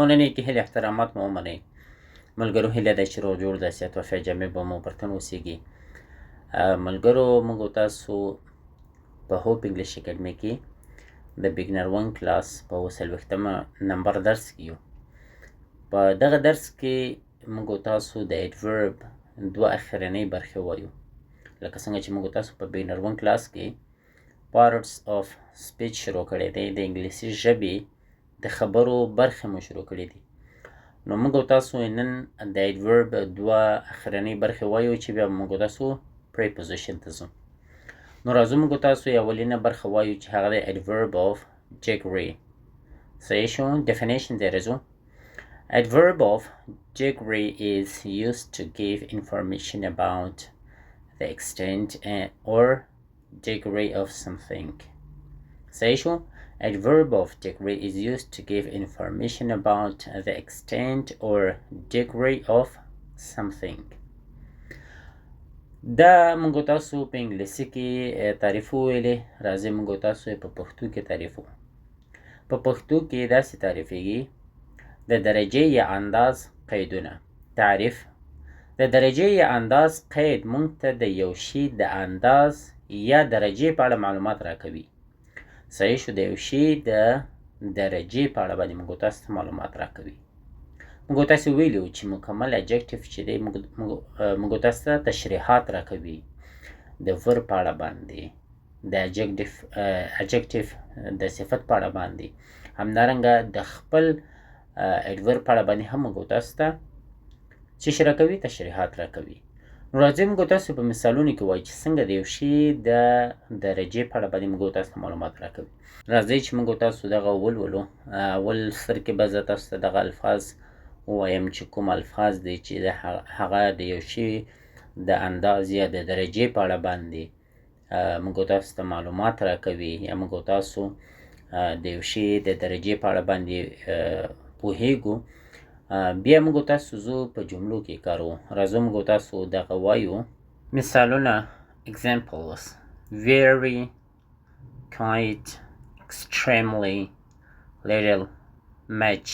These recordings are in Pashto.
مننې کې هیلې احترامات مو ومنئ. ملګرو هیله ده چې روغ جوړ د صحت وفا جامع به مو پر تن اوسیږي. ملګرو موږ او تاسو په هوپ انګلیش اکیډمي کې د بګنر 1 کلاس په 40مه نمبر درس کې یو. په دغه درس کې موږ او تاسو د ایډورب دوه اخرنۍ برخې وایو. لکه څنګه چې موږ او تاسو په بګنر 1 کلاس کې پارټس اف سپیچ شروع کړی دی، د انګلیسي ژبې د خبرو برخې مو شروع کړي دي. نو موږ او تاسو نن د ایډورب دوه اخرنۍ برخې وایو چې بیا موږ او تاسو پریپوزیشن ته ځو. نو راځو موږ او تاسو اولینه برخه وایو چې هغه د Adverb of Degree. صحیح شو؟ definition ته راځو. Adverb of degree is used to give information about the extent or degree of something. صحیح شو؟ Adverb of degree is used to give information about the extent or degree of something. دا موږ تاسو په انګلیسي کې تعریف وویلې، راځئ موږ تاسو په پښتو کې تعریف وو. په پښتو کې داسې تعریفېږي: د درجې یا انداز قیدونه. تعریف: د درجې یا انداز قید موږ ته د یو شي د انداز یا درجې په اړه معلومات راکوي. صحیح شو؟ د یو شي د درجې په اړه باندې موږ تاسو ته معلومات راکوي. موږ تاسو ویلو چې مکمل اجکټیف چې دی موږ تاسو ته تشریحات راکوي د ورب په اړه باندې، د اجکټیف د صفت په اړه باندې، همدارنګه د خپل ایډورب په اړه باندې هم موږ تاسو ته څه شی راکوي؟ تشریحات راکوي. نو راځئ موږ تاسو په مثالونو کې وایو چې څنګه د یو شي د درجې په اړه باندې موږ تاسو ته معلومات راکوي. راځئ چې موږ تاسو دغه ولولو. اول سر کې به زه تاسو ته دغه الفاظ ووایم چې کوم الفاظ دی چې هغه د یو شي د انداز یا د درجې په اړه باندې موږ تاسو ته معلومات راکوي، یا موږ تاسو د یو شي د درجې په اړه باندې پوهیږو. بیا موږ تاسو زو په جملو کې کارو. راځو موږ تاسو دغه وایو. مثالونه: examples: very, quite, extremely, little, much,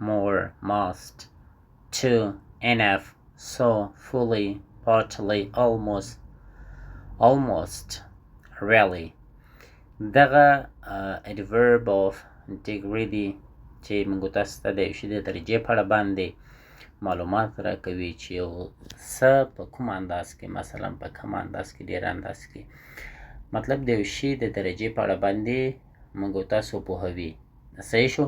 more, most, too, enough, so, fully, partly, almost, really. دغه adverb of degree دی چې موږ تاسو ته د یو شي د درجې په اړه باندې معلومات راکوي چې یو څه په کوم انداز کې، مثلا په کم انداز کې، ډېر انداز کې، مطلب د یو شي د درجې په اړه باندې موږ تاسو پوهوي. صحیح شو؟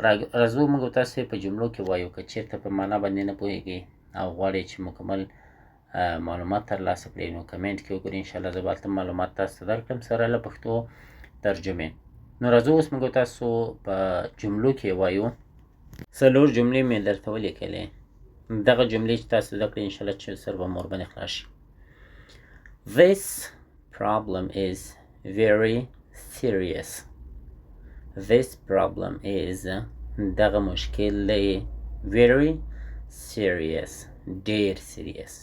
راځو موږ تاسو په جملو کې وایو. که چېرته په معنا باندې نه پوهیږئ او غواړئ چې مکمل معلومات ترلاسه کړئ نو کمنټ کې وګورئ، انشاءالله زه به هلته معلومات تاسو ته درکړم سره له پښتو ترجمې. نو راځو اوس موږ تاسو په جملو کې وایو. څلور جملې مې درته ولیکلې. دغه جملې چې تاسو زده کړئ انشاءالله چې سر به مو ورباندې خلاص شي. This problem is very serious. This problem is دغه مشکل دی very serious، ډېر سیریس.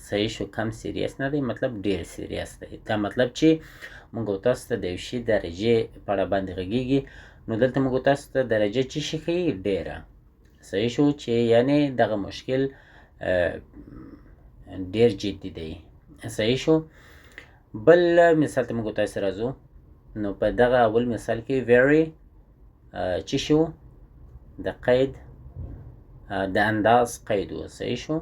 صحیح شو؟ کم سیریس نه دی، مطلب ډېر سیریس دی. دا مطلب چې موږ تاسو ته د یو شي درجې په اړه باندې غږیږي، نو دلته موږ تاسو ته درجه څه شي ښیي؟ ډېره. صحیح شو؟ چې یعنې دغه مشکل ډېر جدي دی. صحیح شو؟ بل مثال ته موږ تاسو راځو. نو په دغه اول مثال کې very څه شو؟ د قید د انداز قید و. صحیح شو؟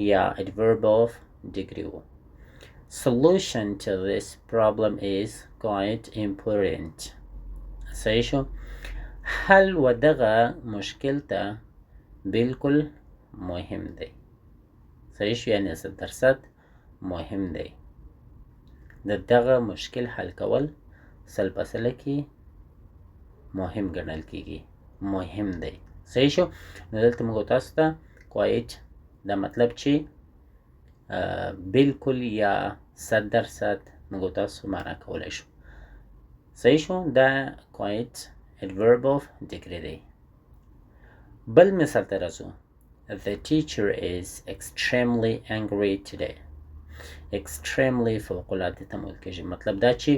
یا adverb of degree و. Solution to this problem is quite important. صحیح شو؟ حل و دغه مشکل ته بالکل مهم دی. صحیح شو؟ یعنی 100% مهم دی. د دغه مشکل حل کول 100% کې مهم ګڼل کېږي، مهم دی. صحیح شو؟ نو دلته موږ تاسو ته quite دا مطلب چې بالکل یا 100% موږ تاسو معنا کولی شو. صحیح شو؟ دا quite adverb of degree دی. بل مثال ته راځو. The teacher is extremely angry today. extremely فوق العاده ته ویل کېږي، مطلب دا چې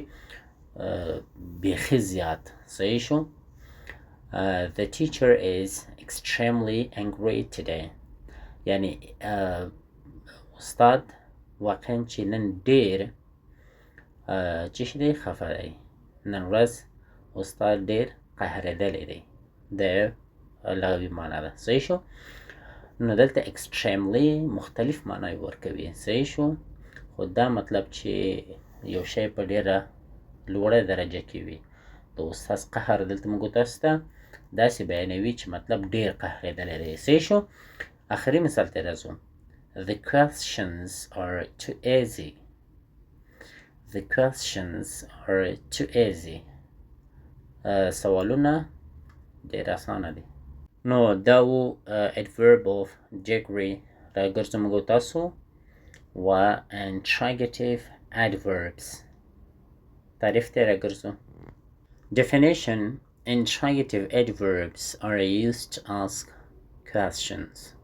بیخي زیات. صحیح شو؟ The teacher is extremely angry today. یعنی استاد واقعا چې نن ډېر چې شي دی خفه دی. نن ورځ استاد ډېر قهرېدلی دی. د لغوي معنا ده. صحیح شو؟ نو دلته extremely مختلف معنی ورکوي. صحیح شو؟ خو دا مطلب چې یو شی په ډېره لوړه درجه کې وي. د استاد قهر دلته موږ تاسو ته داسې بیانوي چې مطلب ډېر قهرېدلی دی. صحیح شو؟ آخري مثال ته راځو. The questions are too easy. The questions are too easy. سوالونه ډېر اسانه دي. نو دا و adverb of degree راګرځو موږ تاسو و interrogative adverbs تعریف ته راګرځو. Definition: Interrogative adverbs are used to ask questions.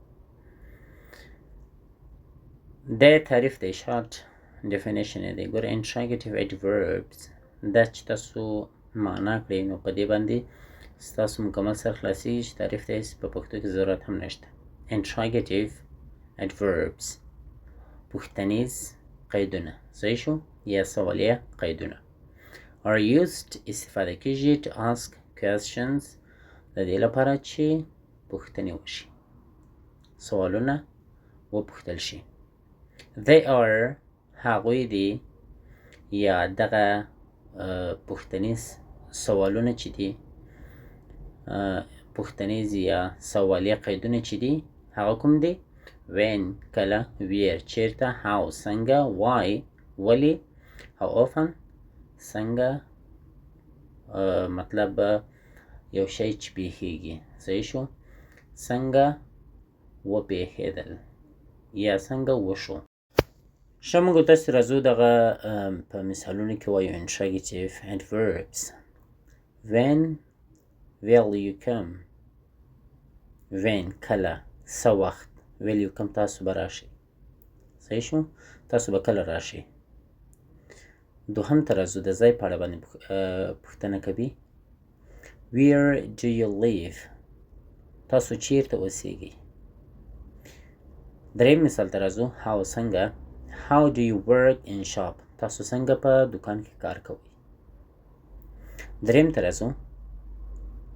دا تعریف دی. short definition دی. ګوره interrogative adverbs دا چې تاسو معنا کړئ نو په دې باندې ستاسو مکمل سر خلاصېږي چې تعریف ته هېڅ په پښتو کې ضرورت هم نشته. Interrogative adverbs پوښتنیز قیدونه. صحیح شو؟ یا سوالیه قیدونه. are used استفاده کېږي to ask questions د دې لپاره چې پوښتنې وشي. سوالونه وپوښتل شي. they are هغوی دي یا دغه پوښتنیز سوالونه چې دي پوښتنیز یا سوالیه قیدونه چې دي هغه کوم دي؟ when کله where چیرته how څنګه why ولې how often څنګه مطلب یو شی چې پیښیږي. صحیح شو؟ څنګه وپېښېدل یا څنګه وشو. ښه موږ تاسو راځو دغه په مثالونو کې وایو interrogative adverbs. when will you come. when کله څه وخت will you come تاسو به راشئ. صحیح شو؟ تاسو به کله راشئ. دوهم ته راځو. د ځای په اړه باندې پوښتنه کوي. where do you live. تاسو چیرته اوسیږئ. دریم مثال ته راځو. how څنګه. how do you work in shop. تاسو څنګه په دکان کې کار کوئ. دریم ته راځو.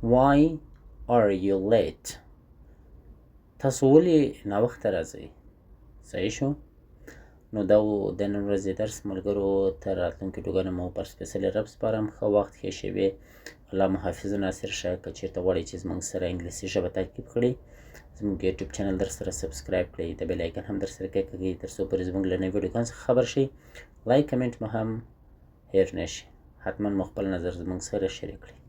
why are you late. تاسو ولې ناوخته راځئ. صحیح شو؟ نو دا و د نن ورځې درس ملګرو. تر راتلونکي ویډیوګانو مو پر سپیڅلي رب سپارم. ښه وخت، ښې شېبې. الله مو حافظ و ناصر شه. که چېرته غواړئ چې زموږ سره انګلیسي ژبه تعقیب کړئ زموږ یوټیوب چینل در سره سبسکرایب کړئ. د بیل آیکن هم در سره کلیک کړئ تر څو پورې زموږ له نوي ویډیوګانو څخه خبر شئ. لایک کمنټ مو هم هېر نه شي. حتما مو خپل نظر زموږ سره شریک کړئ.